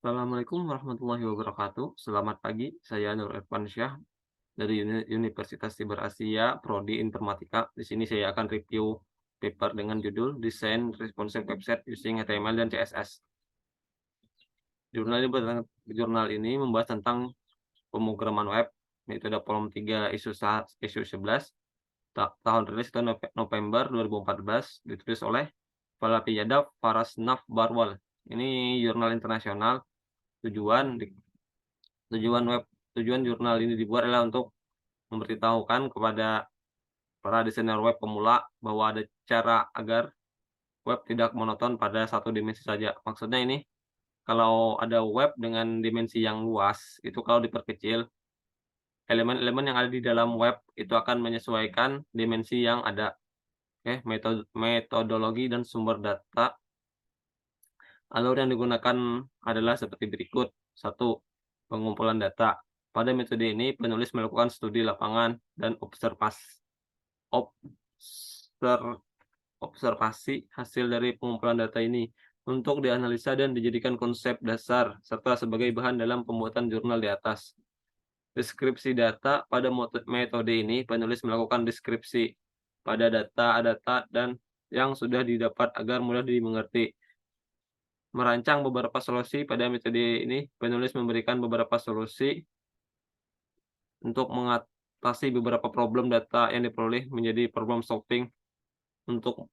Assalamualaikum warahmatullahi wabarakatuh. Selamat pagi, saya Nur Irfansyah dari Universitas Siber Asia, Prodi Informatika. Di sini saya akan review paper dengan judul Design Responsive Website Using HTML dan CSS. Jurnal ini membahas tentang pemrograman web, metode Volume 3 isu 11, tahun rilis itu November 2014, ditulis oleh Falatiyada Farasnaf Barwal. Ini jurnal internasional. Tujuan di Tujuan web Tujuan jurnal ini dibuat adalah untuk memberitahukan kepada para desainer web pemula bahwa ada cara agar web tidak monoton pada satu dimensi saja. Maksudnya ini, kalau ada web dengan dimensi yang luas, itu kalau diperkecil, elemen-elemen yang ada di dalam web itu akan menyesuaikan dimensi yang ada. Oke, metodologi dan sumber data. Alur yang digunakan adalah seperti berikut. Satu, pengumpulan data. Pada metode ini, penulis melakukan studi lapangan dan obser observasi hasil dari pengumpulan data ini untuk dianalisa dan dijadikan konsep dasar serta sebagai bahan dalam pembuatan jurnal di atas. Deskripsi data. Pada metode ini, penulis melakukan deskripsi pada data-data dan yang sudah didapat agar mudah dimengerti. Merancang beberapa solusi. Pada metode ini, penulis memberikan beberapa solusi untuk mengatasi beberapa problem data yang diperoleh menjadi problem solving untuk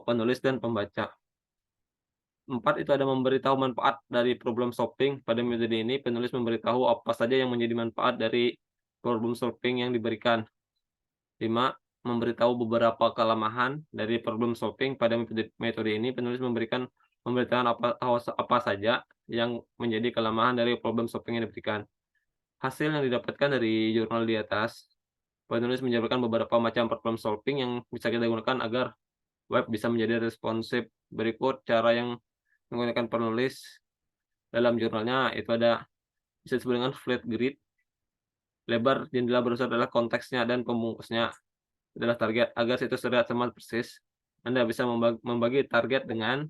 penulis dan pembaca. 4, itu ada memberitahu manfaat dari problem solving. Pada metode ini, penulis memberitahu apa saja yang menjadi manfaat dari problem solving yang diberikan. 5, memberitahu beberapa kelemahan dari problem solving. Pada metode ini, penulis memberitahu apa saja yang menjadi kelemahan dari problem solving yang diberikan. Hasil yang didapatkan dari jurnal di atas, penulis menjabarkan beberapa macam problem solving yang bisa kita gunakan agar web bisa menjadi responsif. Berikut cara yang menggunakan penulis dalam jurnalnya, itu bisa disebut dengan flat grid. Lebar jendela browser adalah konteksnya dan pembungkusnya adalah target. Agar situs terlihat sama persis, Anda bisa membagi target dengan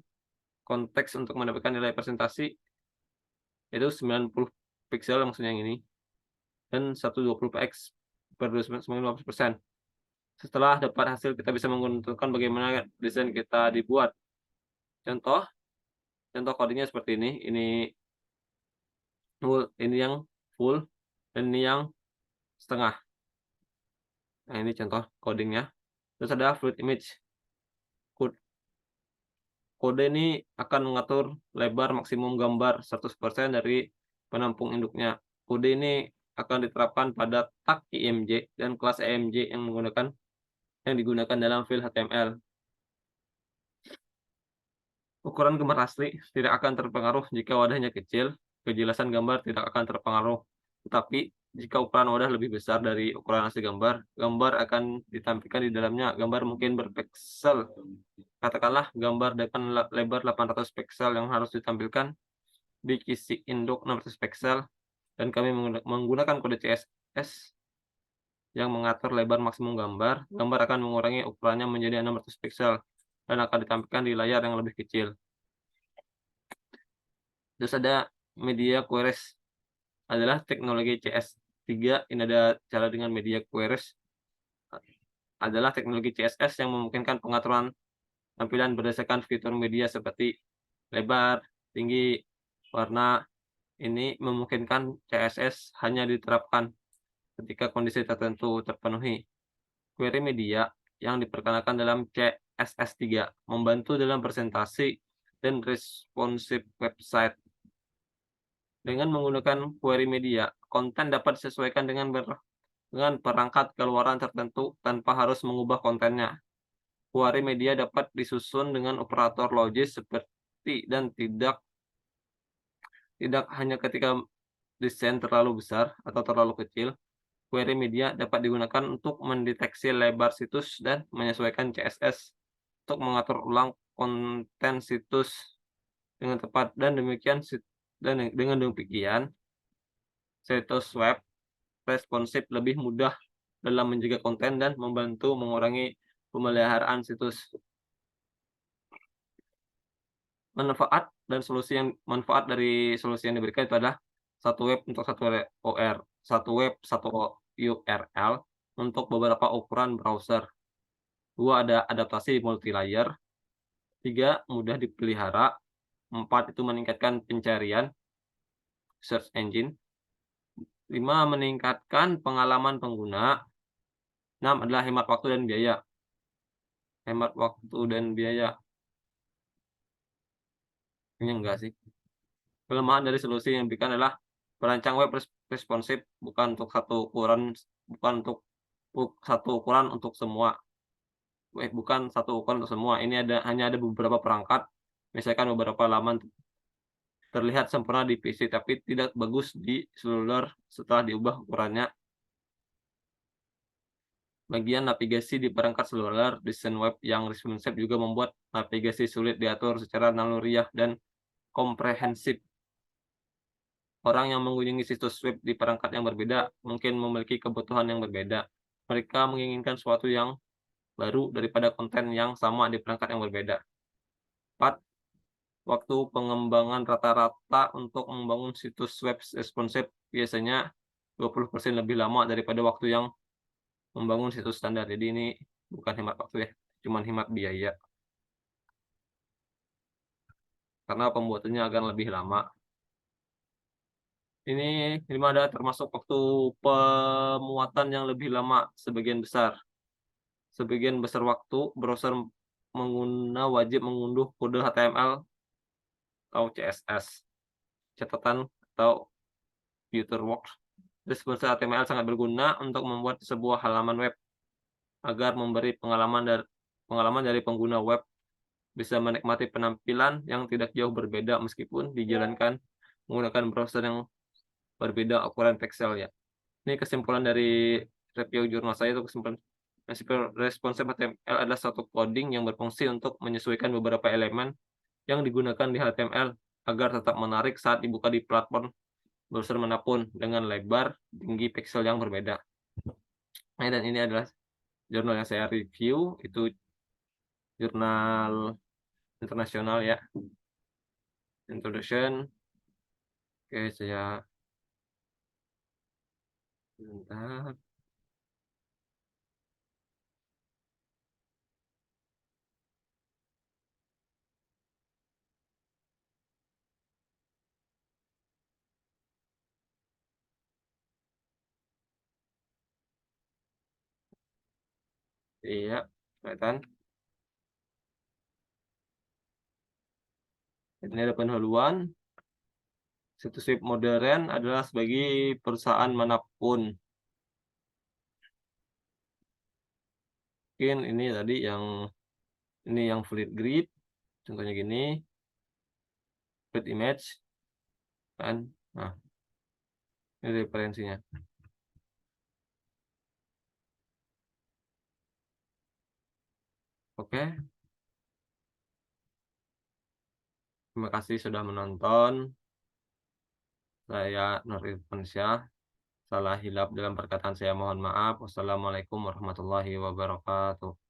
konteks untuk mendapatkan nilai presentasi, itu 90 piksel maksudnya yang ini, dan 120 px per 90%. Setelah dapat hasil, kita bisa menentukan bagaimana desain kita dibuat. Contoh contoh kodenya seperti ini. Ini yang full dan ini yang setengah. Nah, ini contoh codingnya. Terus ada fluid image. Kode ini akan mengatur lebar maksimum gambar 100% dari penampung induknya. Kode ini akan diterapkan pada tag IMG dan kelas EMG yang digunakan dalam file HTML. Ukuran gambar asli tidak akan terpengaruh jika wadahnya kecil, kejelasan gambar tidak akan terpengaruh. Tetapi jika ukuran wadah lebih besar dari ukuran asli gambar, gambar akan ditampilkan di dalamnya. Gambar mungkin berpiksel. Katakanlah gambar dengan lebar 800 piksel yang harus ditampilkan di kisi induk 600 piksel, dan kami menggunakan kode CSS yang mengatur lebar maksimum gambar. Gambar akan mengurangi ukurannya menjadi 600 piksel dan akan ditampilkan di layar yang lebih kecil. Terus ada media queries, adalah teknologi CS3. Ini ada cara dengan media queries, adalah teknologi CSS yang memungkinkan pengaturan tampilan berdasarkan fitur media seperti lebar, tinggi, warna. Ini memungkinkan CSS hanya diterapkan ketika kondisi tertentu terpenuhi. Query media yang diperkenalkan dalam CSS3 membantu dalam presentasi dan responsive website. Dengan menggunakan query media, konten dapat disesuaikan dengan perangkat keluaran tertentu tanpa harus mengubah kontennya. Query media dapat disusun dengan operator logis seperti dan tidak hanya ketika desain terlalu besar atau terlalu kecil. Query media dapat digunakan untuk mendeteksi lebar situs dan menyesuaikan CSS untuk mengatur ulang konten situs dengan tepat, dan dengan demikian situs web responsif lebih mudah dalam menjaga konten dan membantu mengurangi pemeliharaan situs. Manfaat dan solusi yang manfaat dari solusi yang diberikan itu adalah satu web untuk satu web, satu URL untuk beberapa ukuran browser. 2 ada adaptasi multi-layer. 3 mudah dipelihara. 4 itu meningkatkan pencarian search engine. 5 meningkatkan pengalaman pengguna. 6 adalah hemat waktu dan biaya. Hemat waktu dan biaya, ini enggak sih. Kelemahan dari solusi yang diberikan adalah perancang web responsif bukan untuk satu ukuran untuk semua. Bukan satu ukuran untuk semua. Ini hanya ada beberapa perangkat, misalkan beberapa laman terlihat sempurna di PC tapi tidak bagus di seluler setelah diubah ukurannya. Bagian navigasi di perangkat seluler, desain web yang responsif juga membuat navigasi sulit diatur secara naluriah dan komprehensif. Orang yang mengunjungi situs web di perangkat yang berbeda mungkin memiliki kebutuhan yang berbeda. Mereka menginginkan sesuatu yang baru daripada konten yang sama di perangkat yang berbeda. 4. Waktu pengembangan rata-rata untuk membangun situs web responsif biasanya 20% lebih lama daripada waktu yang membangun situs standar. Jadi ini bukan hemat waktu ya, cuman hemat biaya. Karena pembuatannya akan lebih lama. Ini 5 adalah termasuk waktu pemuatan yang lebih lama sebagian besar. Sebagian besar waktu browser wajib mengunduh kode HTML atau CSS, catatan atau Futureworks. Responsif HTML sangat berguna untuk membuat sebuah halaman web agar memberi pengalaman dari pengguna web bisa menikmati penampilan yang tidak jauh berbeda meskipun dijalankan menggunakan browser yang berbeda ukuran pixel ya. Ini kesimpulan dari review jurnal saya, itu kesimpulan responsive HTML adalah suatu coding yang berfungsi untuk menyesuaikan beberapa elemen yang digunakan di HTML agar tetap menarik saat dibuka di platform browser manapun dengan lebar tinggi pixel yang berbeda. Nah, dan ini adalah jurnal yang saya review, itu jurnal internasional ya. Introduction. Oke, saya bentar. Iya, kelihatan. Ini ada pendahuluan. Situs web modern adalah sebagai perusahaan manapun. Mungkin ini tadi yang fleet grid, contohnya gini, fleet image, kan. Nah, ini referensinya. Oke, terima kasih sudah menonton. Saya Nur Irfansyah. Salah hilap dalam perkataan saya mohon maaf. Wassalamualaikum warahmatullahi wabarakatuh.